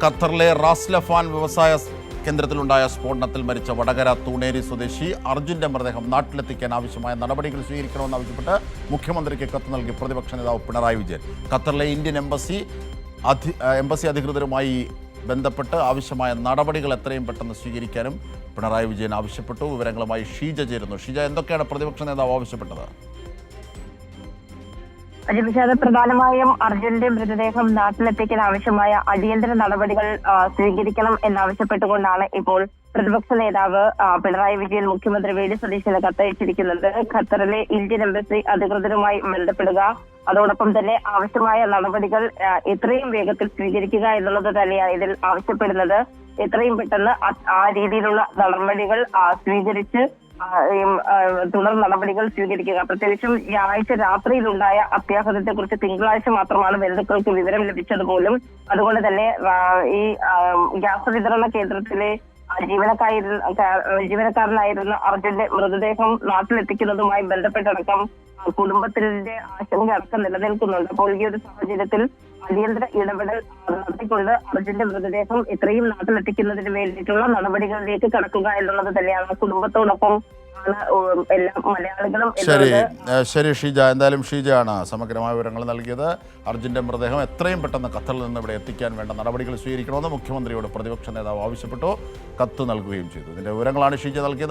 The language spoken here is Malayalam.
ഖത്തറിലെ റാസ്ലഫാൻ വ്യവസായ കേന്ദ്രത്തിലുണ്ടായ സ്ഫോടനത്തിൽ മരിച്ച വടകര തൂണേരി സ്വദേശി അർജുന്റെ മൃതദേഹം നാട്ടിലെത്തിക്കാൻ ആവശ്യമായ നടപടികൾ സ്വീകരിക്കണമെന്നാവശ്യപ്പെട്ട് മുഖ്യമന്ത്രിക്ക് കത്ത് നൽകി പ്രതിപക്ഷ നേതാവ് പിണറായി വിജയൻ. ഖത്തറിലെ ഇന്ത്യൻ എംബസി അധികൃതരുമായി ബന്ധപ്പെട്ട് ആവശ്യമായ നടപടികൾ എത്രയും പെട്ടെന്ന് സ്വീകരിക്കാനും പിണറായി വിജയൻ ആവശ്യപ്പെട്ടു. വിവരങ്ങളുമായി ഷീജ ചേരുന്നു. ഷീജ, എന്തൊക്കെയാണ് പ്രതിപക്ഷ നേതാവ് ആവശ്യപ്പെട്ടത്? അജിബിഷാദ്, പ്രധാനമായും അർജുന്റെ മൃതദേഹം നാട്ടിലെത്തിക്കാൻ ആവശ്യമായ അടിയന്തര നടപടികൾ സ്വീകരിക്കണം എന്നാവശ്യപ്പെട്ടുകൊണ്ടാണ് ഇപ്പോൾ പ്രതിപക്ഷ നേതാവ് പിണറായി വിജയൻ മുഖ്യമന്ത്രി വി ഡി സതീശന് കത്തയച്ചിരിക്കുന്നത്. ഖത്തറിലെ ഇന്ത്യൻ എംബസി അധികൃതരുമായി ബന്ധപ്പെടുക, അതോടൊപ്പം തന്നെ ആവശ്യമായ നടപടികൾ എത്രയും വേഗത്തിൽ സ്വീകരിക്കുക എന്നുള്ളത് തന്നെയാണ് ഇതിൽ ആവശ്യപ്പെടുന്നത്. എത്രയും പെട്ടെന്ന് ആ രീതിയിലുള്ള നടപടികൾ സ്വീകരിച്ച് തുടർ നടപടികൾ സ്വീകരിക്കുക. പ്രത്യേകിച്ചും വ്യാഴാഴ്ച രാത്രിയിലുണ്ടായ അത്യാഘാതത്തെ കുറിച്ച് തിങ്കളാഴ്ച മാത്രമാണ് ബന്ധുക്കൾക്ക് വിവരം ലഭിച്ചത് പോലും. അതുകൊണ്ട് തന്നെ ഈ ഗ്യാസ് വിതരണ കേന്ദ്രത്തിലെ ജീവനക്കാരനായിരുന്ന അർജുന്റെ മൃതദേഹം നാട്ടിലെത്തിക്കുന്നതുമായി ബന്ധപ്പെട്ടടക്കം കുടുംബത്തിന്റെ ആശങ്ക അടക്കം നിലനിൽക്കുന്നുണ്ട്. അപ്പോൾ ഈ ഒരു സാഹചര്യത്തിൽ അടിയന്തര ഇടപെടൽ നടത്തിക്കൊണ്ട് അർജുന്റെ മൃതദേഹം എത്രയും നാട്ടിലെത്തിക്കുന്നതിന് വേണ്ടിയിട്ടുള്ള നടപടികളിലേക്ക് കടക്കുക എന്നുള്ളത് തന്നെയാണ് കുടുംബത്തോടൊപ്പം എല്ലാ മലയാളികളും. ശരി ഷീജ, എന്തായാലും ഷീജയാണ് സമഗ്രമായ വിവരങ്ങൾ നൽകിയത്. അർജുന്റെ മൃതദേഹം എത്രയും പെട്ടെന്ന് ഖത്തറിൽ നിന്ന് ഇവിടെ എത്തിക്കാൻ വേണ്ട നടപടികൾ സ്വീകരിക്കണമെന്ന് മുഖ്യമന്ത്രിയോട് പ്രതിപക്ഷ നേതാവ് ആവശ്യപ്പെട്ടു. കത്ത് നൽകുകയും ചെയ്തു. ഇതിന്റെ വിവരങ്ങളാണ് ഷീജ നൽകിയത്.